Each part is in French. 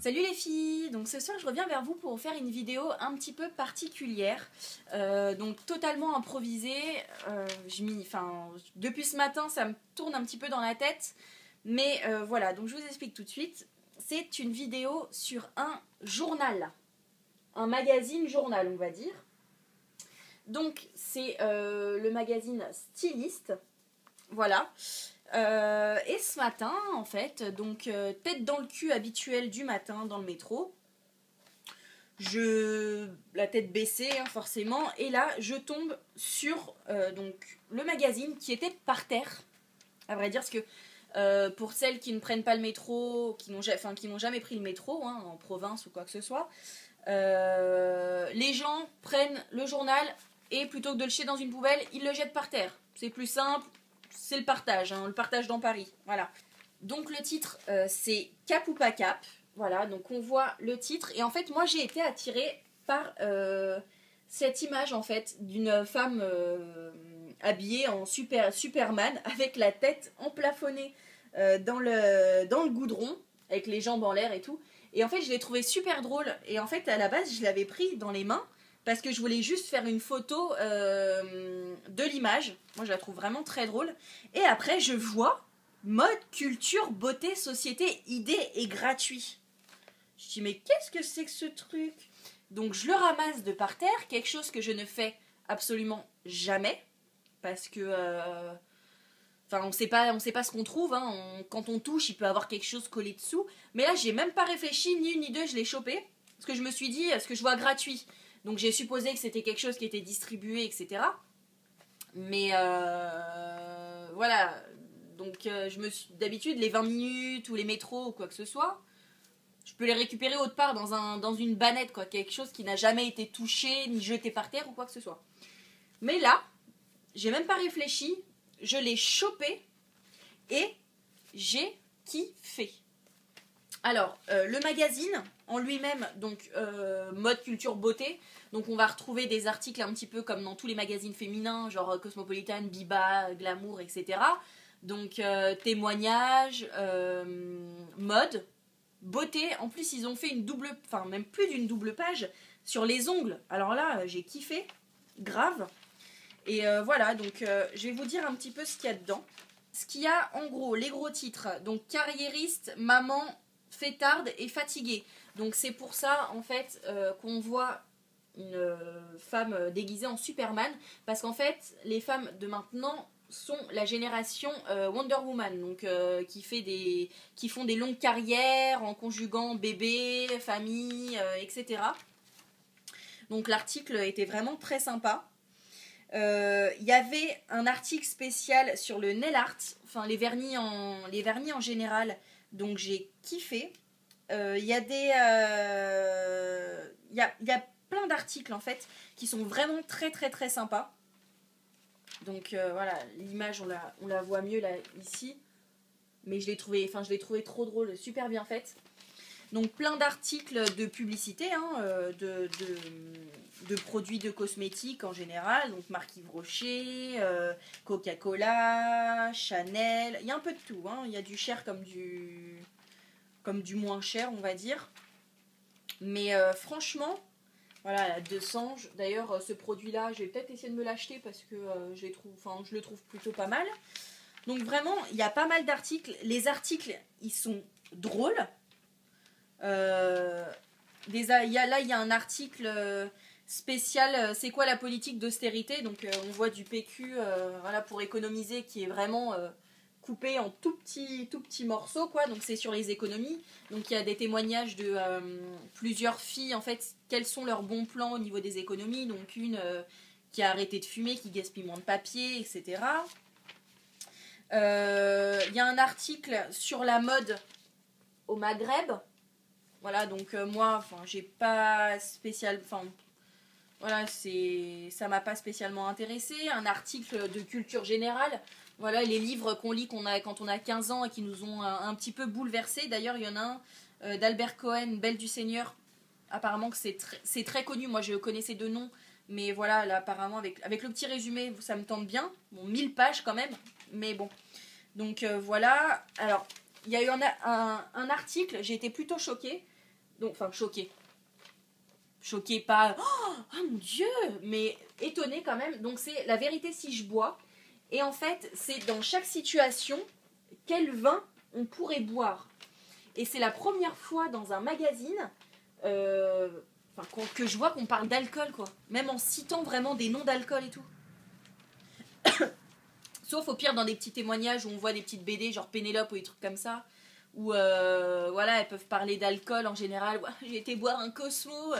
Salut les filles, donc ce soir je reviens vers vous pour faire une vidéo un petit peu particulière, donc totalement improvisée. Depuis ce matin ça me tourne un petit peu dans la tête, mais voilà, donc je vous explique tout de suite. C'est une vidéo sur un journal, un magazine journal on va dire. Donc c'est le magazine Styliste, voilà. Et ce matin, en fait, donc tête dans le cul habituelle du matin dans le métro, la tête baissée forcément, et là je tombe sur donc le magazine qui était par terre, à vrai dire, parce que pour celles qui ne prennent pas le métro, qui n'ont jamais pris le métro en province ou quoi que ce soit, les gens prennent le journal et plutôt que de le jeter dans une poubelle, ils le jettent par terre. C'est plus simple. C'est le partage dans Paris, voilà. Donc le titre, c'est Cap ou pas Cap, voilà, donc on voit le titre, et en fait, moi j'ai été attirée par cette image, en fait, d'une femme habillée en Superman, avec la tête emplafonnée dans le goudron, avec les jambes en l'air et tout, et en fait, je l'ai trouvé super drôle, et en fait, à la base, je l'avais pris dans les mains, parce que je voulais juste faire une photo de l'image. Moi, je la trouve vraiment très drôle. Et après, je vois mode, culture, beauté, société, idée et gratuit. Je dis, mais qu'est-ce que c'est que ce truc? Donc, je le ramasse de par terre, quelque chose que je ne fais absolument jamais. Parce que... on sait pas ce qu'on trouve. Quand on touche, il peut y avoir quelque chose collé dessous. Mais là, j'ai même pas réfléchi, ni une ni deux, je l'ai chopé. Parce que je me suis dit, ce que je vois gratuit. Donc j'ai supposé que c'était quelque chose qui était distribué, etc. Mais voilà. Donc d'habitude, les 20 minutes ou les métros ou quoi que ce soit, je peux les récupérer autre part dans une bannette, quoi. Quelque chose qui n'a jamais été touché, ni jeté par terre ou quoi que ce soit. Mais là, j'ai même pas réfléchi, je l'ai chopé et j'ai kiffé. Alors, le magazine en lui-même, donc mode culture beauté, donc on va retrouver des articles un petit peu comme dans tous les magazines féminins, genre Cosmopolitan, Biba, Glamour, etc. Donc témoignages, mode, beauté. En plus, ils ont fait même plus d'une double page sur les ongles. Alors là, j'ai kiffé, grave. Et voilà, donc je vais vous dire un petit peu ce qu'il y a dedans. Ce qu'il y a en gros, les gros titres, donc carriériste, maman, fêtarde et fatiguée. Donc c'est pour ça en fait qu'on voit une femme déguisée en Superman, parce qu'en fait les femmes de maintenant sont la génération Wonder Woman, donc qui font des longues carrières en conjuguant bébé, famille, etc. Donc l'article était vraiment très sympa. Il y avait un article spécial sur le nail art, enfin les vernis en général, donc j'ai kiffé. Il y a plein d'articles en fait qui sont vraiment très très très sympas. Donc voilà, l'image on la voit mieux là ici, mais je l'ai trouvé trop drôle, super bien faite. Donc plein d'articles de publicité, de produits de cosmétiques en général, donc marque Yves Rocher, Coca-Cola, Chanel, il y a un peu de tout, il y a du cher comme du moins cher on va dire. Mais franchement, voilà, la 200, d'ailleurs ce produit-là, je vais peut-être essayer de me l'acheter parce que je le trouve plutôt pas mal. Donc vraiment, il y a pas mal d'articles, les articles ils sont drôles. Il y a un article spécial, c'est quoi la politique d'austérité, donc on voit du PQ voilà, pour économiser qui est vraiment coupé en tout petits morceaux, quoi. Donc c'est sur les économies, donc il y a des témoignages de plusieurs filles en fait, quels sont leurs bons plans au niveau des économies, donc une qui a arrêté de fumer, qui gaspille moins de papier, etc. Il y a un article sur la mode au Maghreb. Voilà, donc moi, j'ai pas spécial, voilà, ça m'a pas spécialement intéressé. Un article de culture générale, voilà, les livres qu'on lit quand on a 15 ans et qui nous ont un petit peu bouleversés. D'ailleurs, il y en a un d'Albert Cohen, Belle du Seigneur. Apparemment que c'est très connu, moi je connaissais de nom, mais voilà, là apparemment avec le petit résumé, ça me tente bien. Bon, 1000 pages quand même, mais bon. Donc voilà, alors, il y a eu un article, j'ai été plutôt choquée. Donc, enfin, choquée. Choquée, pas oh mon Dieu, mais étonnée quand même. Donc, c'est la vérité si je bois. Et en fait, c'est dans chaque situation quel vin on pourrait boire. Et c'est la première fois dans un magazine que je vois qu'on parle d'alcool, quoi. Même en citant vraiment des noms d'alcool et tout. Sauf au pire dans des petits témoignages où on voit des petites BD, genre Pénélope ou des trucs comme ça. Où voilà, elles peuvent parler d'alcool en général. Ouais, j'ai été boire un Cosmo.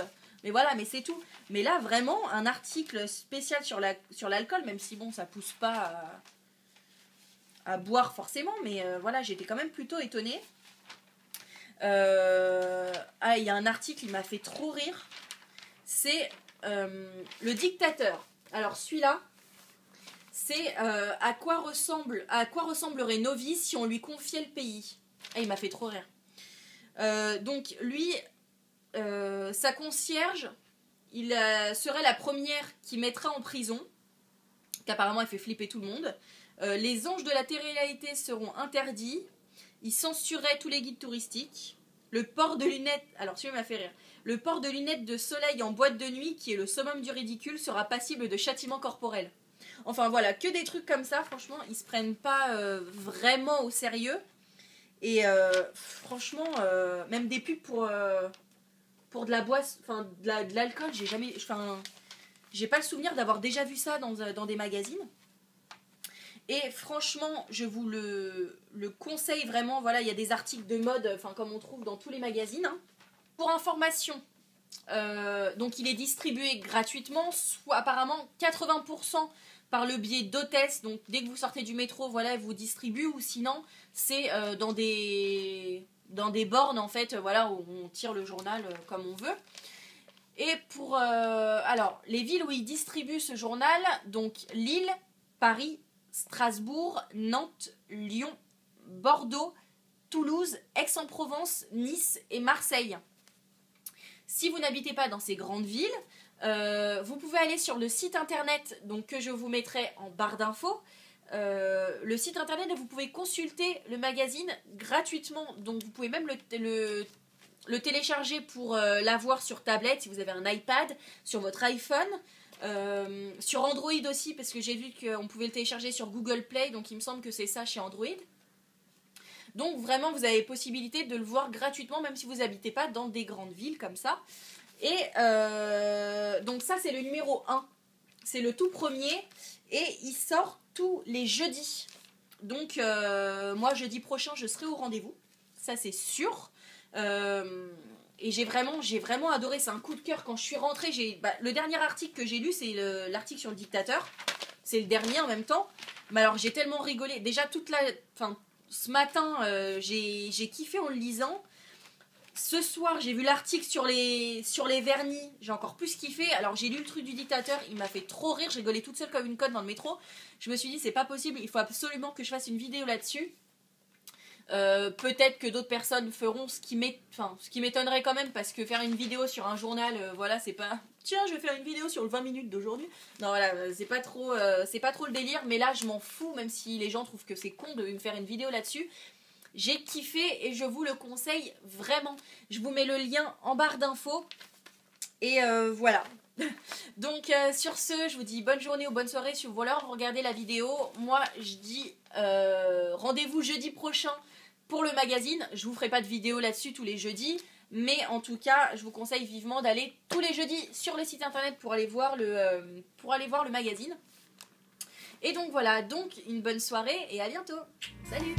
Mais voilà, mais c'est tout. Mais là, vraiment, un article spécial sur l'alcool, même si bon, ça pousse pas à boire forcément. Mais voilà, j'étais quand même plutôt étonnée. Ah, il y a un article, il m'a fait trop rire. C'est Le Dictateur. Alors celui-là, c'est à quoi ressemblerait nos vies si on lui confiait le pays. Ah, il m'a fait trop rire. Donc lui, sa concierge, il serait la première qui mettrait en prison, qu'apparemment elle fait flipper tout le monde. Les anges de la télé-réalité seront interdits. Il censurait tous les guides touristiques. Le port de lunettes, alors celui-là m'a fait rire. Le port de lunettes de soleil en boîte de nuit, qui est le summum du ridicule, sera passible de châtiment corporel. Enfin voilà, que des trucs comme ça, franchement, ils se prennent pas vraiment au sérieux. Et franchement, même des pubs pour de la boisse, enfin de l'alcool, j'ai pas le souvenir d'avoir déjà vu ça dans des magazines. Et franchement, je vous le conseille vraiment. Voilà, il y a des articles de mode, enfin comme on trouve dans tous les magazines. Hein. Pour information, donc il est distribué gratuitement, soit apparemment 80% par le biais d'hôtesses. Donc dès que vous sortez du métro, voilà, ils vous distribuent. Ou sinon, c'est dans des bornes en fait, voilà, où on tire le journal comme on veut. Et pour alors les villes où ils distribuent ce journal, donc Lille, Paris, Strasbourg, Nantes, Lyon, Bordeaux, Toulouse, Aix-en-Provence, Nice et Marseille. Si vous n'habitez pas dans ces grandes villes, vous pouvez aller sur le site internet donc, que je vous mettrai en barre d'infos. Le site internet, vous pouvez consulter le magazine gratuitement. Donc vous pouvez même le télécharger pour l'avoir sur tablette si vous avez un iPad, sur votre iPhone. Sur Android aussi, parce que j'ai vu qu'on pouvait le télécharger sur Google Play, donc il me semble que c'est ça chez Android. Donc vraiment, vous avez possibilité de le voir gratuitement, même si vous n'habitez pas dans des grandes villes comme ça. Et donc ça, c'est le numéro 1. C'est le tout premier, et il sort tous les jeudis. Donc moi, jeudi prochain, je serai au rendez-vous. Ça, c'est sûr. Et j'ai vraiment adoré, c'est un coup de cœur. Quand je suis rentrée, le dernier article que j'ai lu, c'est l'article sur le dictateur. C'est le dernier en même temps. Mais alors j'ai tellement rigolé. Déjà ce matin, j'ai kiffé en le lisant. Ce soir, j'ai vu l'article sur les vernis. J'ai encore plus kiffé. Alors j'ai lu le truc du dictateur, il m'a fait trop rire. J'ai rigolé toute seule comme une conne dans le métro. Je me suis dit, c'est pas possible, il faut absolument que je fasse une vidéo là-dessus. Peut-être que d'autres personnes feront ce qui m'étonnerait quand même, parce que faire une vidéo sur un journal, voilà, c'est pas tiens, je vais faire une vidéo sur le 20 minutes d'aujourd'hui. Non, voilà, c'est pas trop le délire. Mais là, je m'en fous, même si les gens trouvent que c'est con de me faire une vidéo là-dessus. J'ai kiffé et je vous le conseille vraiment. Je vous mets le lien en barre d'infos. Et voilà. Donc sur ce, je vous dis bonne journée ou bonne soirée si vous voulez regarder la vidéo. Moi, je dis rendez-vous jeudi prochain pour le magazine. Je vous ferai pas de vidéo là-dessus tous les jeudis, mais en tout cas, je vous conseille vivement d'aller tous les jeudis sur le site internet pour aller voir le magazine. Et donc voilà, donc une bonne soirée et à bientôt. Salut!